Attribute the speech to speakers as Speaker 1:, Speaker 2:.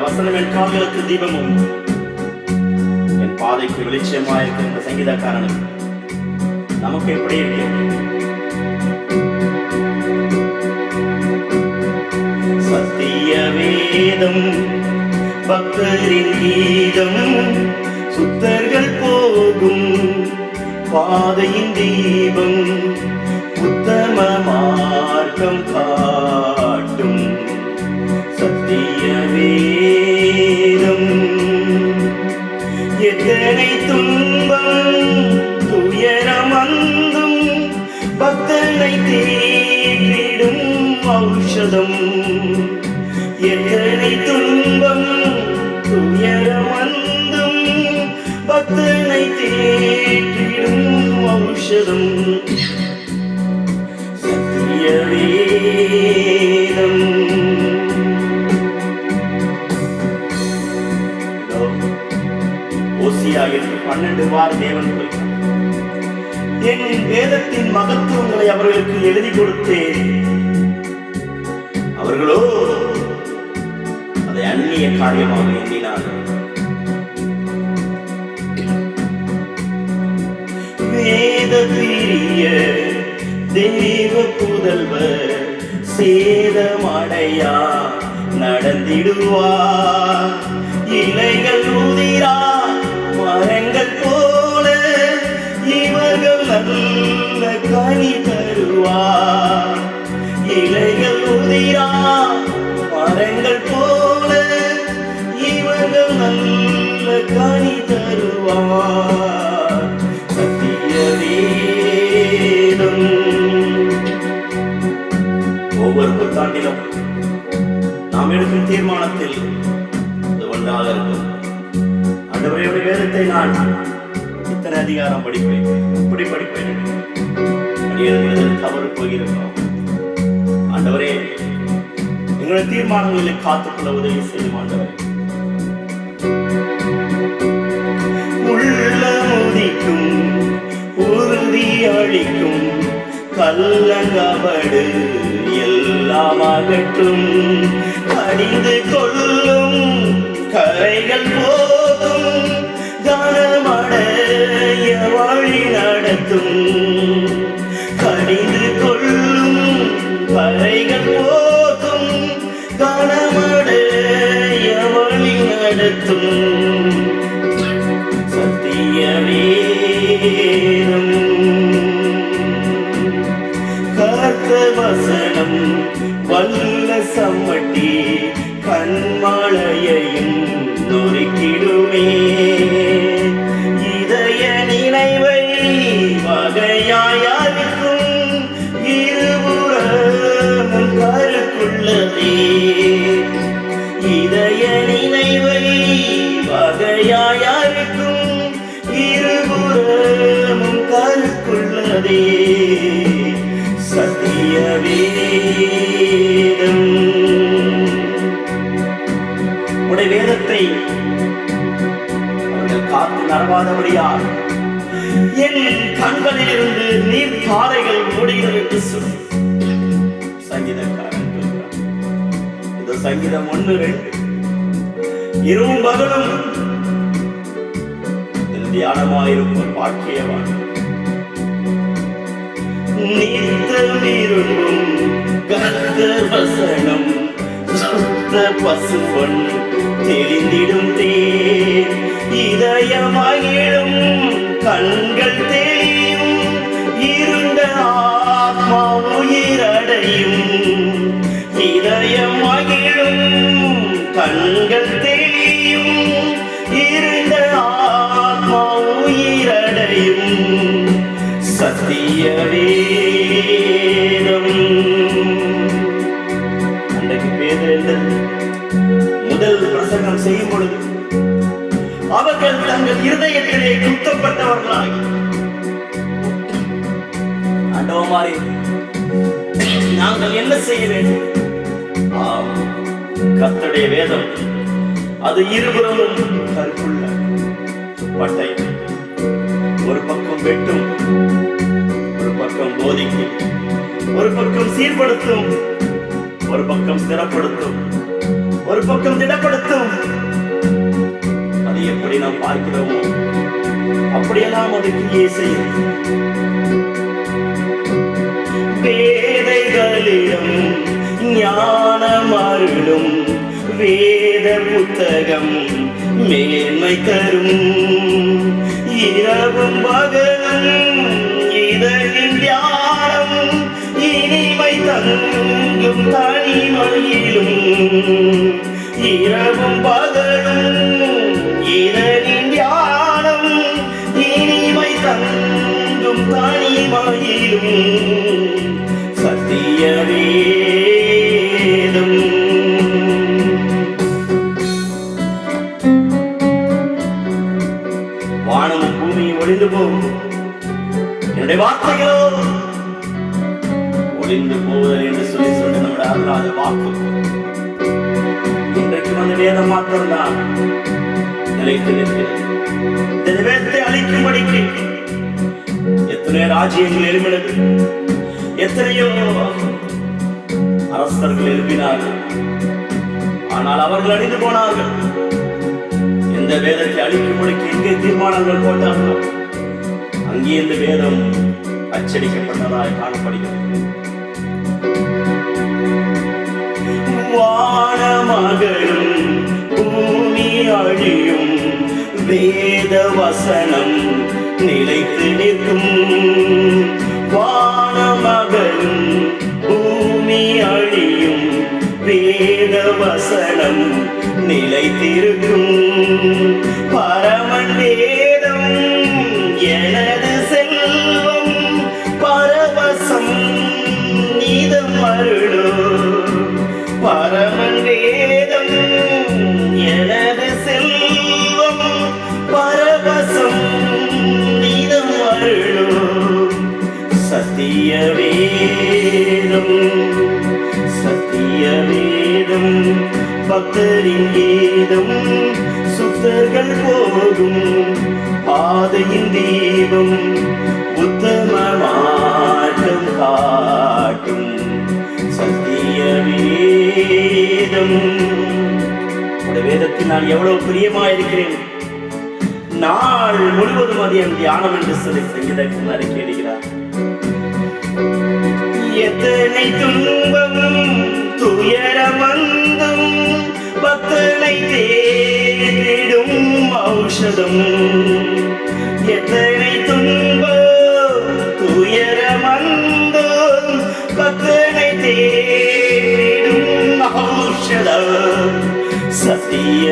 Speaker 1: வசனம் என் கால்களுக்கு தீபமும் என் பாதைக்கு வெளிச்சமாயிருக்கும். இந்த சங்கீதக்காரனுக்கு நமக்கு எப்படி இருக்கு? சத்திய வேதம் பக்தரின் கீதம், சுத்தர்கள் போகும் பாதையின் தீபம், உத்தம மார்க்கம் காட்டும் சத்திய வேதம். எத்தனை துன்பம் துயரம் வந்தும் பக்தனை தேடிடும் ஔஷதம். எத்தனை துன்பம் துயரம் வந்தும் பக்தனை தேடிடும் ஔஷதம் சத்திய வேதம். ஓசியாவிற்கு 12 வார தேவன் குறித்தார். என் வேதத்தின் மகத்துவங்களை அவர்களுக்கு எழுதி கொடுத்தேன், அவர்களோ அதை அந்நிய காரியமாக எண்ணினார்கள். வேத பிரிய தேவ புதல்வர் சேதமடையா நடந்திடுவார். இலைகள் உதிரா மரங்கள் போல இவர்கள் நல்ல கனி தருவார். இலைகள் உதிரா மரங்கள் போல இவர்கள் நல்ல கனி தருவார் சத்திய வேதம். ஒவ்வொரு புத்தாண்டிலும் நாம் எடுக்கும் தீர்மானத்தில் இது ஒன்றாக இருக்கும். ஆண்டவரே, வேதத்தை நான் இத்தனை அதிகாரம் படிப்பேன், இப்படி படிப்பேன், அடியேன் தவறு போகிறோம். ஆண்டவரே, எங்களுடைய தீர்மானங்களில் காத்துக்கொள்ள உதவி செய்யும். ஆண்டவரே, உள்ள முதிக்கும் உறுதி அளிக்கும் கள்ளங்கபடு எல்லாம் அகற்றும். கடிந்து கொள்ளும் கரைகள் போதும் கனமடைய வழி நடத்தும். கடிந்து கொள்ளும் கரைகள் போதும் கனமடைய வழி நடத்தும் சத்திய வேதம். கர்த்தர் வசனம் வல்ல சம்மட்டி கண்மலையையும் நொறுக்கிடுமே. இதய நினைவை வகையாயிருக்கும் இருபுறமும் கருக்குள்ளதே. இதய நினைவை வகையாயிருக்கும் இருபுறமும் கருக்குள்ளதே சத்திய வேதம். உடைய வேதத்தை அவர்கள் காத்து நடவாதபடியால் என் கண்களிலிருந்து நீர் பாறைகள் ஓடுகிறது என்று சொல்லி சங்கீதக்காரன் சொல்கிறார். இந்த சங்கீதம் 1-2 இரவும் பகலும் தியானமாயிருக்கும் பாக்கியவான். நித்தம் விரும்பும் கர்த்தர் வசனம் சுத்த பசுவன் தெரிந்திடும் தேன். இதயமகிழும் கண்கள் தெளியும் இருண்ட ஆத்மா உயிரடையும். இதயமகிழும் கண்கள் தெளியும் இருண்ட ஆத்மா உயிரடையும் சத்திய வேதம். அன்றைக்கு பேதுரு முதல் பிரசங்கம் செய்யும் பொழுது அவர்கள் தங்கள் இருதயத்திலே குத்தப்பட்டவர்களாகி ஆண்டவரே, நாங்கள் என்ன செய்ய வேண்டும்? கர்த்தருடைய வேதம் அது இருபுறமும் கருக்குள்ள பட்டை, ஒரு பக்கம் வெட்டும் ஒரு பக்கம் போதிக்கும். ஒரு பக்கம் சீர்படுத்தும், ஒரு பக்கம் ஸ்திரப்படுத்தும், ஒரு பக்கம் திடப்படுத்தும். அது எப்படி நாம் பார்க்கிறோமோ அப்படியெல்லாம் அது கிரியை செய்யும். வேதைகளிடம் ஞானம் அருளும் வேத புத்தகம் மேன்மை தரும். இரவும் பகலும் இதழின் தியானம் இனிமை தங்கும் தனிமையிலும். இரவும் பகலும் இதழின் தியானம் இனிமை தங்கும் தனிமையிலும். சத்திய வேதம் வானமும் பூமியும் ஒளிந்து போகும், என்னுடைய வார்த்தைகளோ ஒளிந்து போவதல் என்று சொல்லி சொன்ன நம்முடைய அல்லாத வாக்கு இன்றைக்கு வந்து வேதம் மாத்திரம்தான் நிலைத்து நிற்கிறது. இந்த வேதத்தை அழிக்கும்படிக்கு எத்தனையோ ராஜ்யங்கள் எழுப்பினது, எத்தனையோ அரசர்கள் எழுப்பினார்கள். ஆனால் அவர்கள் அழிந்து போனார்கள். எந்த வேதத்தை அழிக்கும்படிக்கு எங்கே தீர்மானங்கள் போட்டார்களோ அங்கே இந்த வேதம் அச்சடிக்கப்பட்டதாய் காணப்படுகிறது. வானமகளும் பூமி அழியும், வேத வசனம் நிலைத்து நிற்கும். வானமகளும் பூமி அழியும், வேத வசனம் நிலைத்திருக்கும். பரமன் வேதம் எனது செல்வம், பரவசம் நீதம் அருளோ. பரமன் வேதம் எனது செல்வம், பரவசம் நீதம் அருளோ. சத்திய வேதம் சத்திய வேதம் பக்தரின் கீதம். சுத்தர்கள் போகும் பாதையின் தீபம், உத்தம மார்க்கம் காட்டும். சத்திய வேதம். வேதத்தில் நான் எவ்வளவு பிரியமாயிருக்கிறேன். நாள் முழுவதும் அது என் தியானம் என்று சொல்லி சங்கீதத்தில் அறிக்கையிடுகிறார். எத்தனை துன்பம் துயரம் வந்தும் பக்தனை தேடிடும் ஔஷதம். எத்தனை துன்பம் துயரம் வந்தும் பக்தனை தேடிடும் ஔஷதம். சத்திய